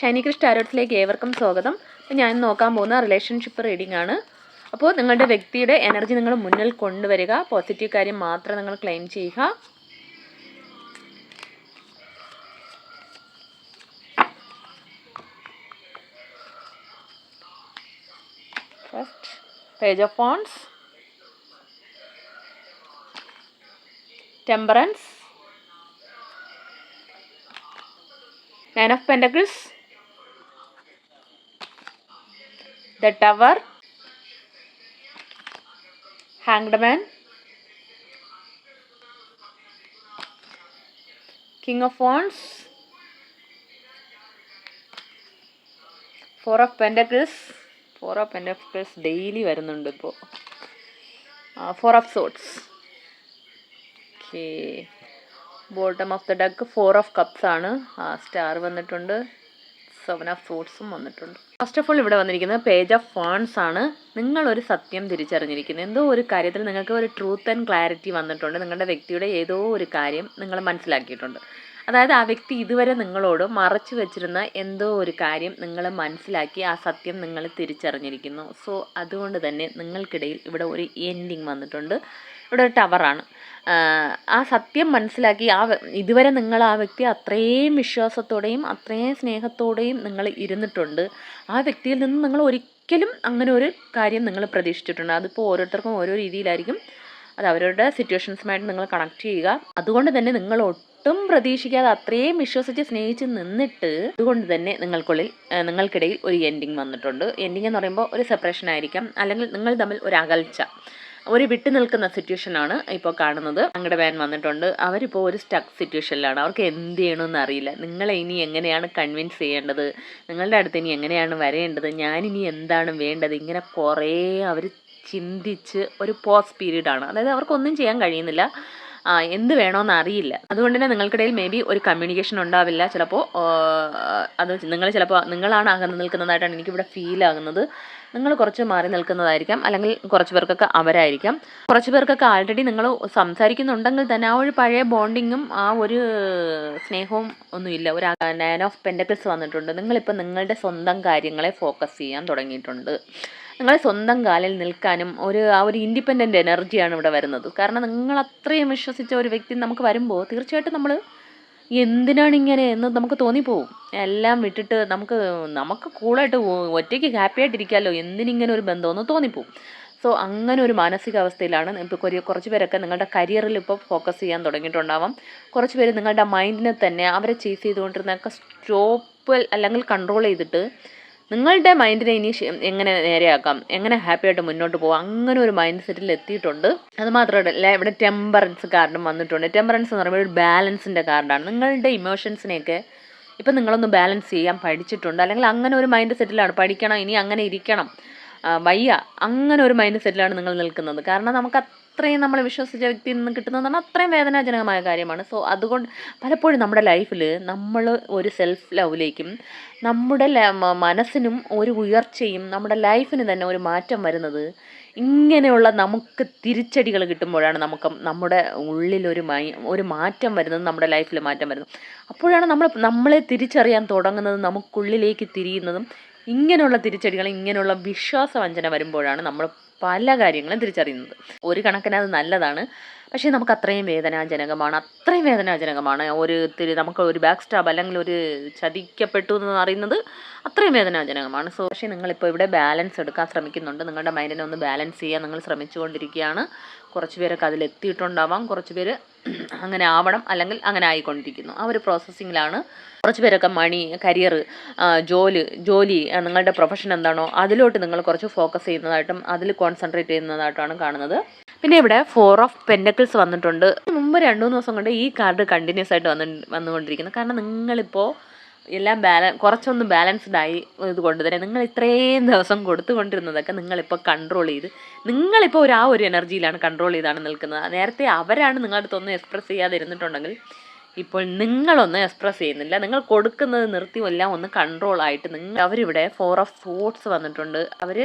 ഷൈനി ക്രിഷ് ടാരോട്സിലേക്ക് ഏവർക്കും സ്വാഗതം. ഞാൻ നോക്കാൻ പോകുന്ന റിലേഷൻഷിപ്പ് റീഡിംഗ് ആണ്. അപ്പോൾ നിങ്ങളുടെ വ്യക്തിയുടെ എനർജി നിങ്ങൾ മുന്നിൽ കൊണ്ടുവരിക. പോസിറ്റീവ് കാര്യം മാത്രം നിങ്ങൾ ക്ലെയിം ചെയ്യുക. First page of wants, temperance, nine of pentacles, the tower, hanged man, king of wands, four of pentacles daily വരുന്നുണ്ട് ഇപ്പോൾ. four of swords, okay, bottom of the deck four of cups ആണ്. Star വന്നിട്ടുണ്ട്, seven of സോഡ്സും വന്നിട്ടുണ്ട്. First of all ഇവിടെ വന്നിരിക്കുന്നത് page of wants ആണ്. നിങ്ങളൊരു സത്യം തിരിച്ചറിഞ്ഞിരിക്കുന്നത്, എന്തോ ഒരു കാര്യത്തിൽ നിങ്ങൾക്ക് ഒരു ട്രൂത്ത് ആൻഡ് ക്ലാരിറ്റി വന്നിട്ടുണ്ട്. നിങ്ങളുടെ വ്യക്തിയുടെ ഏതോ ഒരു കാര്യം നിങ്ങൾ മനസ്സിലാക്കിയിട്ടുണ്ട്. അതായത് ആ വ്യക്തി ഇതുവരെ നിങ്ങളോട് മറച്ചു വെച്ചിരുന്ന എന്തോ ഒരു കാര്യം നിങ്ങൾ മനസ്സിലാക്കി, ആ സത്യം നിങ്ങൾ തിരിച്ചറിഞ്ഞിരിക്കുന്നു. സോ അതുകൊണ്ട് തന്നെ നിങ്ങൾക്കിടയിൽ ഇവിടെ ഒരു എൻഡിങ് വന്നിട്ടുണ്ട്. ഇവിടെ ഒരു ടവറാണ്. ആ സത്യം മനസ്സിലാക്കി ഇതുവരെ നിങ്ങൾ ആ വ്യക്തി അത്രയും വിശ്വാസത്തോടെയും അത്രയും സ്നേഹത്തോടെയും നിങ്ങൾ ഇരുന്നിട്ടുണ്ട്. ആ വ്യക്തിയിൽ നിന്ന് നിങ്ങൾ ഒരിക്കലും അങ്ങനെ ഒരു കാര്യം നിങ്ങൾ പ്രതീക്ഷിച്ചിട്ടുണ്ട്. അതിപ്പോൾ ഓരോരുത്തർക്കും ഓരോ രീതിയിലായിരിക്കും. അത് അവരുടെ സിറ്റുവേഷൻസുമായിട്ട് നിങ്ങൾ കണക്ട് ചെയ്യുക. അതുകൊണ്ട് തന്നെ നിങ്ങൾ ഒട്ടും പ്രതീക്ഷിക്കാതെ അത്രയും വിശ്വസിച്ച് സ്നേഹിച്ച് നിന്നിട്ട് അതുകൊണ്ട് തന്നെ നിങ്ങൾക്കിടയിൽ ഒരു എൻഡിങ് വന്നിട്ടുണ്ട്. എൻഡിങ് എന്ന് പറയുമ്പോൾ ഒരു സെപ്പറേഷൻ ആയിരിക്കാം, അല്ലെങ്കിൽ നിങ്ങൾ തമ്മിൽ ഒരു അകൽച്ച, ഒരു വിട്ടു നിൽക്കുന്ന സിറ്റുവേഷനാണ് ഇപ്പോൾ കാണുന്നത്. അങ്ങടെ വാൻ വന്നിട്ടുണ്ട്. അവരിപ്പോൾ ഒരു സ്റ്റക്ക് സിറ്റുവേഷനിലാണ്. അവർക്ക് എന്ത് ചെയ്യണമെന്ന് അറിയില്ല. നിങ്ങളെ ഇനി എങ്ങനെയാണ് കൺവിൻസ് ചെയ്യേണ്ടത്, നിങ്ങളുടെ അടുത്ത് ഇനി എങ്ങനെയാണ് വരേണ്ടത്, ഞാനിനി എന്താണ് വേണ്ടത്, ഇങ്ങനെ കുറേ അവർ ചിന്തിച്ച് ഒരു പോസ് പീരീഡാണ്. അതായത് അവർക്കൊന്നും ചെയ്യാൻ കഴിയുന്നില്ല, എന്ത് വേണമെന്ന് അറിയില്ല. അതുകൊണ്ട് തന്നെ നിങ്ങൾക്കിടയിൽ മേ ബി ഒരു കമ്മ്യൂണിക്കേഷൻ ഉണ്ടാവില്ല. ചിലപ്പോൾ അത് നിങ്ങളാണ് അകന്ന് നിൽക്കുന്നതായിട്ടാണ് എനിക്കിവിടെ ഫീൽ ആകുന്നത്. നിങ്ങൾ കുറച്ച് മാറി നിൽക്കുന്നതായിരിക്കാം, അല്ലെങ്കിൽ കുറച്ച് പേർക്കൊക്കെ അവരായിരിക്കാം. കുറച്ച് പേർക്കൊക്കെ ആൾറെഡി നിങ്ങൾ സംസാരിക്കുന്നുണ്ടെങ്കിൽ തന്നെ ആ ഒരു പഴയ ബോണ്ടിങ്ങും ആ ഒരു സ്നേഹവും ഒന്നുമില്ല. ഒരു നയൻ ഓഫ് പെന്റക്കിൾസ് വന്നിട്ടുണ്ട്. നിങ്ങളിപ്പോൾ നിങ്ങളുടെ സ്വന്തം കാര്യങ്ങളെ ഫോക്കസ് ചെയ്യാൻ തുടങ്ങിയിട്ടുണ്ട്. നിങ്ങൾ സ്വന്തം കാലിൽ നിൽക്കാനും ആ ഒരു ഇൻഡിപെൻഡൻ്റ് എനർജിയാണ് ഇവിടെ വരുന്നത്. കാരണം നിങ്ങൾ അത്രയും വിശ്വസിച്ച ഒരു വ്യക്തി നമുക്ക് വരുമ്പോൾ തീർച്ചയായിട്ടും നമ്മൾ എന്തിനാണ് ഇങ്ങനെ എന്ന് നമുക്ക് തോന്നിപ്പോവും. എല്ലാം വിട്ടിട്ട് നമുക്ക് കൂളായിട്ട് ഒറ്റയ്ക്ക് ഹാപ്പി ആയിട്ടിരിക്കാമല്ലോ, എന്തിനിങ്ങനെ ഒരു ബന്ധമെന്ന് തോന്നിപ്പോവും. സോ അങ്ങനെ ഒരു മാനസികാവസ്ഥയിലാണ് ഇപ്പോൾ കുറച്ച് പേരൊക്കെ നിങ്ങളുടെ കരിയറിൽ ഇപ്പോൾ ഫോക്കസ് ചെയ്യാൻ തുടങ്ങിയിട്ടുണ്ടാവാം. കുറച്ച് പേര് നിങ്ങളുടെ മൈൻഡിനെ തന്നെ അവരെ ചേസ് ചെയ്തുകൊണ്ടിരുന്നൊക്കെ സ്റ്റോപ്പ് അല്ലെങ്കിൽ കൺട്രോൾ ചെയ്തിട്ട് നിങ്ങളുടെ മൈൻഡിനെ ഇനി എങ്ങനെ നേരെയാക്കാം, എങ്ങനെ ഹാപ്പി ആയിട്ട് മുന്നോട്ട് പോകാം, അങ്ങനെ ഒരു മൈൻഡ് സെറ്റിൽ എത്തിയിട്ടുണ്ട്. അത് മാത്രമല്ല ഇവിടെ ടെമ്പറൻസ് കാർഡും വന്നിട്ടുണ്ട്. ടെമ്പറൻസ് എന്ന് പറയുമ്പോൾ ഒരു ബാലൻസിൻ്റെ കാർഡാണ്. നിങ്ങളുടെ ഇമോഷൻസിനെയൊക്കെ ഇപ്പം നിങ്ങളൊന്ന് ബാലൻസ് ചെയ്യാൻ പഠിച്ചിട്ടുണ്ട്, അല്ലെങ്കിൽ അങ്ങനെ ഒരു മൈൻഡ് സെറ്റിലാണ്. പഠിക്കണം, ഇനി അങ്ങനെ ഇരിക്കണം, വയ്യ, അങ്ങനെ ഒരു മൈൻഡ് സെറ്റിലാണ് നിങ്ങൾ നിൽക്കുന്നത്. കാരണം നമുക്ക് അത്രയും നമ്മൾ വിശ്വസിച്ച വ്യക്തിയിൽ നിന്ന് കിട്ടുന്നതാണ് അത്രയും വേദനാജനകമായ കാര്യമാണ്. സോ അതുകൊണ്ട് പലപ്പോഴും നമ്മുടെ ലൈഫിൽ നമ്മൾ ഒരു സെൽഫ് ലവിലേക്കും നമ്മുടെ മനസ്സിനും ഒരു ഉയർച്ചയും നമ്മുടെ ലൈഫിന് തന്നെ ഒരു മാറ്റം വരുന്നത് ഇങ്ങനെയുള്ള നമുക്ക് തിരിച്ചടികൾ കിട്ടുമ്പോഴാണ് നമ്മുടെ ഉള്ളിൽ ഒരു മാറ്റം വരുന്നത്, നമ്മുടെ ലൈഫിൽ മാറ്റം വരുന്നത്. അപ്പോഴാണ് നമ്മളെ തിരിച്ചറിയാൻ തുടങ്ങുന്നത്, നമുക്കുള്ളിലേക്ക് തിരിയുന്നതും. ഇങ്ങനെയുള്ള തിരിച്ചടികൾ, ഇങ്ങനെയുള്ള വിശ്വാസവഞ്ചന വരുമ്പോഴാണ് നമ്മൾ പല കാര്യങ്ങളും തിരിച്ചറിയുന്നത്. ഒരു കണക്കിന് അത് നല്ലതാണ്, പക്ഷേ നമുക്ക് അത്രയും വേദനാജനകമാണ്. നമുക്ക് ഒരു ബാക്ക് സ്റ്റാബ് അല്ലെങ്കിൽ ഒരു ചതിക്കപ്പെട്ടു എന്ന് അറിയുന്നത് അത്രയും വേദനാജനകമാണ്. സോ പക്ഷേ നിങ്ങളിപ്പോൾ ഇവിടെ ബാലൻസ് എടുക്കാൻ ശ്രമിക്കുന്നുണ്ട്. നിങ്ങളുടെ മൈൻഡിനെ ഒന്ന് ബാലൻസ് ചെയ്യാൻ നിങ്ങൾ ശ്രമിച്ചുകൊണ്ടിരിക്കുകയാണ്. കുറച്ച് പേരൊക്കെ അതിലെത്തിയിട്ടുണ്ടാവാം, കുറച്ച് പേര് അങ്ങനെ ആവണം അല്ലെങ്കിൽ അങ്ങനെ ആയിക്കൊണ്ടിരിക്കുന്നു. ആ ഒരു പ്രോസസ്സിങ്ങിലാണ്. കുറച്ച് പേരൊക്കെ മണി, കരിയർ, ജോലി, നിങ്ങളുടെ പ്രൊഫഷൻ എന്താണോ അതിലോട്ട് നിങ്ങൾ കുറച്ച് ഫോക്കസ് ചെയ്യുന്നതായിട്ടും അതിൽ കോൺസെൻട്രേറ്റ് ചെയ്യുന്നതായിട്ടാണ് കാണുന്നത്. പിന്നെ ഇവിടെ ഫോർ ഓഫ് പെന്റക്കിൾസ് വന്നിട്ടുണ്ട്. മുമ്പ് 2-3 ദിവസം കൊണ്ട് ഈ കാർഡ് കണ്ടിന്യൂസ് ആയിട്ട് വന്നുകൊണ്ടിരിക്കുന്നത്. കാരണം നിങ്ങളിപ്പോൾ എല്ലാം കുറച്ചൊന്ന് ബാലൻസ്ഡ് ആയി ഇതുകൊണ്ട് തന്നെ നിങ്ങൾ ഇത്രയും ദിവസം കൊടുത്തുകൊണ്ടിരുന്നതൊക്കെ നിങ്ങളിപ്പോൾ കൺട്രോൾ ചെയ്ത് നിങ്ങളിപ്പോൾ ആ ഒരു എനർജിയിലാണ് കൺട്രോൾ ചെയ്താണ് നിൽക്കുന്നത്. നേരത്തെ അവരാണ് നിങ്ങളുടെ അടുത്തൊന്നും എക്സ്പ്രസ് ചെയ്യാതെ ഇരുന്നിട്ടുണ്ടെങ്കിൽ ഇപ്പോൾ നിങ്ങളൊന്നും എക്സ്പ്രസ് ചെയ്യുന്നില്ല. നിങ്ങൾ കൊടുക്കുന്നത് നിർത്തിയെല്ലാം ഒന്ന് കൺട്രോൾ ആയിട്ട് അവരിവിടെ ഫോർ ഓഫ് സോഡ്സ് വന്നിട്ടുണ്ട്. അവർ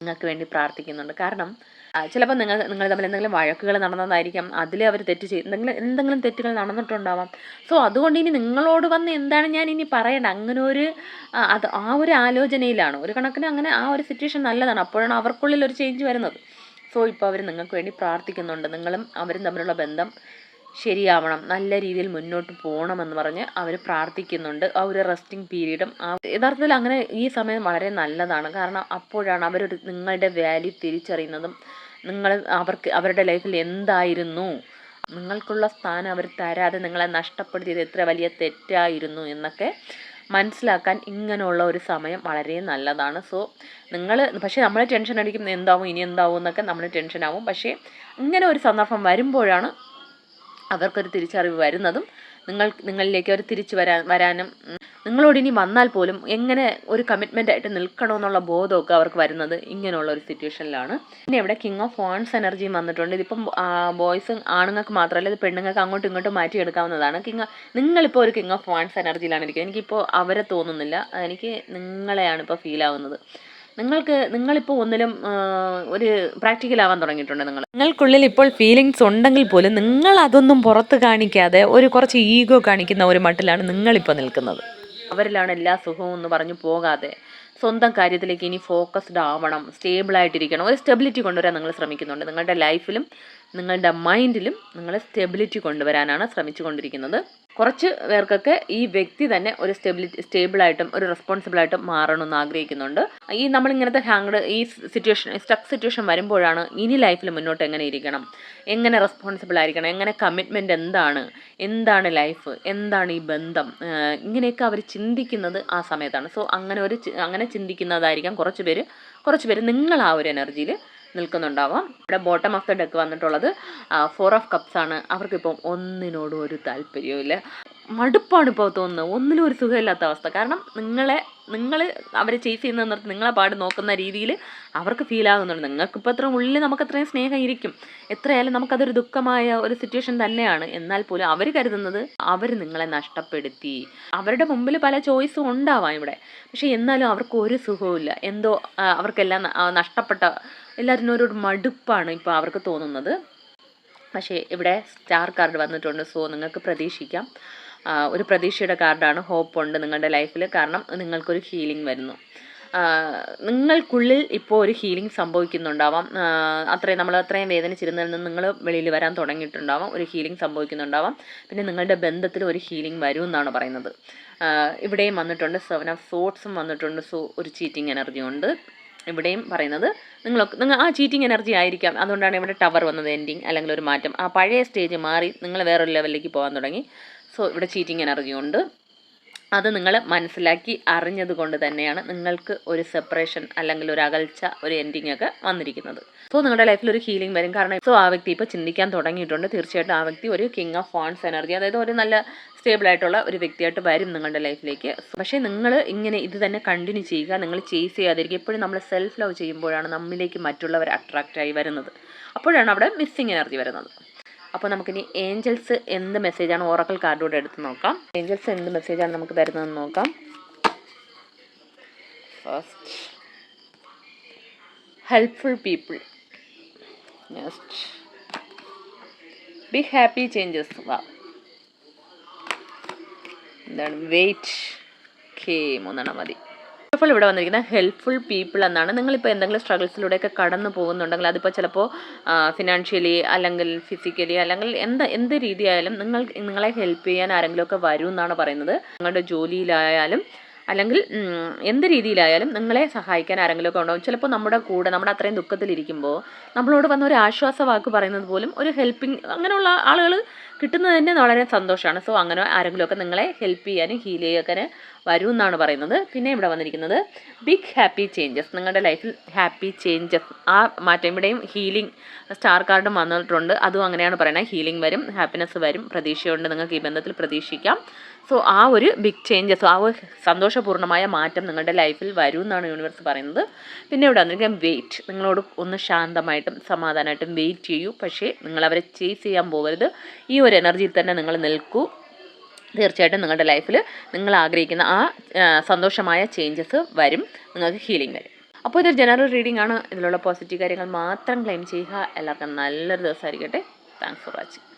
നിങ്ങൾക്ക് വേണ്ടി പ്രാർത്ഥിക്കുന്നുണ്ട്. കാരണം ചിലപ്പോൾ നിങ്ങൾ തമ്മിൽ എന്തെങ്കിലും വഴക്കുകൾ നടന്നതായിരിക്കാം, അതിൽ അവർ തെറ്റ് എന്തെങ്കിലും തെറ്റുകൾ നടന്നിട്ടുണ്ടാവാം. സോ അതുകൊണ്ട് ഇനി നിങ്ങളോട് വന്ന് എന്താണ് ഞാൻ ഇനി പറയേണ്ട, അങ്ങനെ ഒരു ആ ഒരു ആലോചനയിലാണ്. ഒരു കണക്കിന് അങ്ങനെ ആ ഒരു സിറ്റുവേഷൻ നല്ലതാണ്, അപ്പോഴാണ് അവർക്കുള്ളിൽ ഒരു ചേഞ്ച് വരുന്നത്. സോ ഇപ്പോൾ അവർ നിങ്ങൾക്ക് വേണ്ടി പ്രാർത്ഥിക്കുന്നുണ്ട്. നിങ്ങളും അവരും തമ്മിലുള്ള ബന്ധം ശരിയാവണം, നല്ല രീതിയിൽ മുന്നോട്ട് പോകണമെന്ന് പറഞ്ഞ് അവർ പ്രാർത്ഥിക്കുന്നുണ്ട്. ആ ഒരു റെസ്റ്റിംഗ് പീരീഡും യഥാർത്ഥത്തിൽ അങ്ങനെ ഈ സമയം വളരെ നല്ലതാണ്. കാരണം അപ്പോഴാണ് അവരൊരു നിങ്ങളുടെ വാല്യൂ തിരിച്ചറിയുന്നതും അവരുടെ ലൈഫിൽ എന്തായിരുന്നു നിങ്ങൾക്കുള്ള സ്ഥാനം അവർ തരാതെ നിങ്ങളെ നഷ്ടപ്പെടുത്തിയത് എത്ര വലിയ തെറ്റായിരുന്നു എന്നൊക്കെ മനസ്സിലാക്കാൻ ഇങ്ങനെയുള്ള ഒരു സമയം വളരെ നല്ലതാണ്. സോ പക്ഷേ നമ്മൾ ടെൻഷൻ അടിക്കും, എന്താവും ഇനി എന്താവും എന്നൊക്കെ നമ്മൾ ടെൻഷനാവും. പക്ഷേ ഇങ്ങനെ ഒരു സന്ദർഭം വരുമ്പോഴാണ് അവർക്കൊരു തിരിച്ചറിവ് വരുന്നതും നിങ്ങളിലേക്ക് അവർ തിരിച്ചു വരാനും നിങ്ങളോട് ഇനി വന്നാൽ പോലും എങ്ങനെ ഒരു കമ്മിറ്റ്മെൻ്റ് ആയിട്ട് നിൽക്കണമെന്നുള്ള ബോധമൊക്കെ അവർക്ക് വരുന്നത് ഇങ്ങനെയുള്ള ഒരു സിറ്റുവേഷനിലാണ്. പിന്നെ ഇവിടെ കിങ് ഓഫ് വാൺസ് എനർജിയും വന്നിട്ടുണ്ട്. ഇതിപ്പം ബോയ്സും ആണുങ്ങൾക്ക് മാത്രമല്ല, ഇത് പെണ്ണുങ്ങൾക്ക് അങ്ങോട്ടും ഇങ്ങോട്ടും മാറ്റിയെടുക്കാവുന്നതാണ്. നിങ്ങളിപ്പോൾ ഒരു കിങ് ഓഫ് വാൺസ് എനർജിയിലാണ് ഇരിക്കുന്നത്. എനിക്കിപ്പോൾ അവരെ തോന്നുന്നില്ല, എനിക്ക് നിങ്ങളെയാണ് ഇപ്പോൾ ഫീൽ ആവുന്നത്. നിങ്ങളിപ്പോൾ ഒന്നിലും ഒരു പ്രാക്ടിക്കൽ ആവാൻ തുടങ്ങിയിട്ടുണ്ട്. നിങ്ങൾക്കുള്ളിൽ ഇപ്പോൾ ഫീലിങ്സ് ഉണ്ടെങ്കിൽ പോലും നിങ്ങൾ അതൊന്നും പുറത്ത് കാണിക്കാതെ കുറച്ച് ഈഗോ കാണിക്കുന്ന ഒരു മട്ടിലാണ് നിങ്ങളിപ്പോൾ നിൽക്കുന്നത്. അവരിലാണ് എല്ലാ സുഖവും എന്ന് പറഞ്ഞു പോകാതെ സ്വന്തം കാര്യത്തിലേക്ക് ഇനി ഫോക്കസ്ഡ് ആവണം, സ്റ്റേബിളായിട്ടിരിക്കണം, ഒരു സ്റ്റെബിലിറ്റി കൊണ്ടുവരാൻ നിങ്ങൾ ശ്രമിക്കുന്നുണ്ട്. നിങ്ങളുടെ ലൈഫിലും നിങ്ങളുടെ മൈൻഡിലും നിങ്ങൾ സ്റ്റെബിലിറ്റി കൊണ്ടുവരാനാണ് ശ്രമിച്ചുകൊണ്ടിരിക്കുന്നത്. കുറച്ച് പേർക്കൊക്കെ ഈ വ്യക്തി തന്നെ ഒരു സ്റ്റേബിളായിട്ടും ഒരു റെസ്പോൺസിബിളായിട്ടും മാറണമെന്ന് ആഗ്രഹിക്കുന്നുണ്ട്. നമ്മളിങ്ങനത്തെ ഈ സ്റ്റക്ക് സിറ്റുവേഷൻ വരുമ്പോഴാണ് ഇനി ലൈഫിൽ മുന്നോട്ട് എങ്ങനെ ഇരിക്കണം, എങ്ങനെ റെസ്പോൺസിബിൾ ആയിരിക്കണം, എങ്ങനെ കമ്മിറ്റ്മെൻറ്റ് എന്താണ് ലൈഫ്, എന്താണ് ഈ ബന്ധം, ഇങ്ങനെയൊക്കെ അവർ ചിന്തിക്കുന്നത് ആ സമയത്താണ്. സോ അങ്ങനെ ചിന്തിക്കുന്നതായിരിക്കാം കുറച്ച് പേര് നിങ്ങൾ ആ ഒരു എനർജിയിൽ നിൽക്കുന്നുണ്ടാവാം. ഇവിടെ ബോട്ടം ഓഫ് ദ ഡെക്ക് വന്നിട്ടുള്ളത് 4 ഓഫ് കപ്സ് ആണ്. അവർക്കിപ്പം ഒന്നിനോടും ഒരു താല്പര്യമില്ല, മടുപ്പാണ് ഇപ്പോൾ തോന്നുന്നത്, ഒന്നിനും ഒരു സുഖമില്ലാത്ത അവസ്ഥ. കാരണം നിങ്ങൾ അവരെ ചേസ് ചെയ്യുന്ന നിർത്തി നിങ്ങളെ പാട് നോക്കുന്ന രീതിയിൽ അവർക്ക് ഫീൽ ആകുന്നുണ്ട്. നിങ്ങൾക്കിപ്പോൾ അത്ര ഉള്ളിൽ നമുക്കത്രയും സ്നേഹം ഇരിക്കും, എത്രയായാലും നമുക്കതൊരു ദുഃഖമായ ഒരു സിറ്റുവേഷൻ തന്നെയാണ്. എന്നാൽ പോലും അവർ കരുതുന്നത് അവർ നിങ്ങളെ നഷ്ടപ്പെടുത്തി. അവരുടെ മുമ്പിൽ പല ചോയ്സും ഉണ്ടാവാം ഇവിടെ, പക്ഷേ എന്നാലും അവർക്ക് ഒരു സുഖവുമില്ല. എന്തോ അവർക്കെല്ലാം നഷ്ടപ്പെട്ട എല്ലാവരും ഒരു മടുപ്പാണ് ഇപ്പോൾ അവർക്ക് തോന്നുന്നത്. പക്ഷേ ഇവിടെ സ്റ്റാർ കാർഡ് വന്നിട്ടുണ്ട്. സോ നിങ്ങൾക്ക് പ്രതീക്ഷിക്കാം, ഒരു പ്രതീക്ഷയുടെ കാർഡാണ്. ഹോപ്പുണ്ട് നിങ്ങളുടെ ലൈഫിൽ. കാരണം നിങ്ങൾക്കൊരു ഹീലിംഗ് വരുന്നു. നിങ്ങൾക്കുള്ളിൽ ഇപ്പോൾ ഒരു ഹീലിംഗ് സംഭവിക്കുന്നുണ്ടാവാം. നമ്മൾ അത്രയും വേദനിച്ചിരുന്നതിൽ നിന്ന് നിങ്ങൾ വെളിയിൽ വരാൻ തുടങ്ങിയിട്ടുണ്ടാവാം, ഒരു ഹീലിംഗ് സംഭവിക്കുന്നുണ്ടാവാം. പിന്നെ നിങ്ങളുടെ ബന്ധത്തിൽ ഒരു ഹീലിംഗ് വരും എന്നാണ് പറയുന്നത്. ഇവിടെയും വന്നിട്ടുണ്ട് 7 ഓഫ് സോർട്സും വന്നിട്ടുണ്ട്. സോ ഒരു ചീറ്റിംഗ് എനർജി ഉണ്ട്. ഇവിടെയും പറയുന്നത് നിങ്ങൾ ആ ചീറ്റിംഗ് എനർജി ആയിരിക്കാം. അതുകൊണ്ടാണ് ഇവിടെ ടവർ വന്നത്, എൻഡിങ് അല്ലെങ്കിൽ ഒരു മാറ്റം. ആ പഴയ സ്റ്റേജ് മാറി നിങ്ങൾ വേറൊരു ലെവലിലേക്ക് പോകാൻ തുടങ്ങി. സോ ഇവിടെ ചീറ്റിംഗ് എനർജി ഉണ്ട്. അത് നിങ്ങൾ മനസ്സിലാക്കി അറിഞ്ഞത് കൊണ്ട് തന്നെയാണ് നിങ്ങൾക്ക് ഒരു സെപ്പറേഷൻ അല്ലെങ്കിൽ ഒരു അകൽച്ച, ഒരു എൻഡിങ് ഒക്കെ വന്നിരിക്കുന്നത്. സോ നിങ്ങളുടെ ലൈഫിൽ ഒരു ഹീലിംഗ് വരും. കാരണം ആ വ്യക്തി ഇപ്പോൾ ചിന്തിക്കാൻ തുടങ്ങിയിട്ടുണ്ട്. തീർച്ചയായിട്ടും ആ വ്യക്തി ഒരു കിങ് ഓഫ് വാൺസ് എനർജി, അതായത് ഒരു നല്ല സ്റ്റേബിളായിട്ടുള്ള ഒരു വ്യക്തിയായിട്ട് വരും നിങ്ങളുടെ ലൈഫിലേക്ക്. പക്ഷേ നിങ്ങൾ ഇങ്ങനെ ഇത് തന്നെ കണ്ടിന്യൂ ചെയ്യുക, നിങ്ങൾ ചേസ് ചെയ്യാതിരിക്കുക. എപ്പോഴും നമ്മൾ സെൽഫ് ലവ് ചെയ്യുമ്പോഴാണ് നമ്മിലേക്ക് മറ്റുള്ളവർ അട്രാക്റ്റായി വരുന്നത്. അപ്പോഴാണ് അവിടെ മിസ്സിങ് എനർജി വരുന്നത്. അപ്പോൾ നമുക്കിനി ഏഞ്ചൽസ് എന്ത് മെസ്സേജാണ് ഓറക്കൽ കാർഡോടെ എടുത്ത് നോക്കാം. ഏഞ്ചൽസ് എന്ത് മെസ്സേജാണ് നമുക്ക് തരുന്നതെന്ന് നോക്കാം. First helpful people, next big happy changes, എന്താണ് വെയിറ്റ്, മൂന്നെണ്ണം മതി. അപ്പോൾ ഇവിടെ വന്നിരിക്കുന്നത് ഹെൽപ്ഫുൾ പീപ്പിൾ എന്നാണ്. നിങ്ങളിപ്പോൾ എന്തെങ്കിലും സ്ട്രഗിൾസിലൂടെയൊക്കെ കടന്നു പോകുന്നുണ്ടെങ്കിൽ, അതിപ്പോൾ ചിലപ്പോൾ ഫിനാൻഷ്യലി അല്ലെങ്കിൽ ഫിസിക്കലി അല്ലെങ്കിൽ എന്ത് രീതിയായാലും നിങ്ങളെ ഹെൽപ്പ് ചെയ്യാൻ ആരെങ്കിലുമൊക്കെ വരും എന്നാണ് പറയുന്നത്. നിങ്ങളുടെ ജോലിയിലായാലും അല്ലെങ്കിൽ എന്ത് രീതിയിലായാലും നിങ്ങളെ സഹായിക്കാൻ ആരെങ്കിലുമൊക്കെ ഉണ്ടാവും. ചിലപ്പോൾ നമ്മുടെ കൂടെ നമ്മുടെ അത്രയും ദുഃഖത്തിലിരിക്കുമ്പോൾ നമ്മളോട് വന്ന ഒരു ആശ്വാസ വാക്ക് പറയുന്നത് പോലും ഒരു ഹെൽപ്പിംഗ്, അങ്ങനെയുള്ള ആളുകൾ കിട്ടുന്നത് തന്നെ വളരെ സന്തോഷമാണ്. സോ അങ്ങനെ ആരെങ്കിലുമൊക്കെ നിങ്ങളെ ഹെൽപ്പ് ചെയ്യാനും ഹീൽ ചെയ്യാനും വരും എന്നാണ് പറയുന്നത്. പിന്നെ ഇവിടെ വന്നിരിക്കുന്നത് ബിഗ് ഹാപ്പി ചേഞ്ചസ്, നിങ്ങളുടെ ലൈഫിൽ ഹാപ്പി ചേഞ്ചസ്, ആ മാറ്റം. ഇവിടെയും ഹീലിംഗ് സ്റ്റാർ കാർഡും വന്നിട്ടുണ്ട്. അതും അങ്ങനെയാണ് പറയുന്നത്. ഹീലിംഗ് വരും, ഹാപ്പിനെസ് വരും, പ്രതീക്ഷയുണ്ട്, നിങ്ങൾക്ക് ഈ ബന്ധത്തിൽ പ്രതീക്ഷിക്കാം. സോ ആ ഒരു ബിഗ് ചേഞ്ചസ്, ആ ഒരു സന്തോഷപൂർണ്ണമായ മാറ്റം നിങ്ങളുടെ ലൈഫിൽ വരും എന്നാണ് യൂണിവേഴ്സ് പറയുന്നത്. പിന്നെ ഇവിടെ വന്നിരിക്കാൻ വെയിറ്റ്, നിങ്ങളോട് ഒന്ന് ശാന്തമായിട്ടും സമാധാനമായിട്ടും വെയിറ്റ് ചെയ്യൂ. പക്ഷേ നിങ്ങളവരെ ചേസ് ചെയ്യാൻ പോകരുത്. ഈ ഒരു എനർജിയിൽ തന്നെ നിങ്ങൾ നിൽക്കൂ. തീർച്ചയായിട്ടും നിങ്ങളുടെ ലൈഫിൽ നിങ്ങൾ ആഗ്രഹിക്കുന്ന ആ സന്തോഷമായ ചേഞ്ചസ് വരും, നിങ്ങൾക്ക് ഹീലിംഗ് വരും. അപ്പോൾ ഇതൊരു ജനറൽ റീഡിംഗ് ആണ്. ഇതിലുള്ള പോസിറ്റീവ് കാര്യങ്ങൾ മാത്രം ക്ലെയിം ചെയ്യുക. എല്ലാവർക്കും നല്ലൊരു ദിവസമായിരിക്കട്ടെ. Thanks for watching.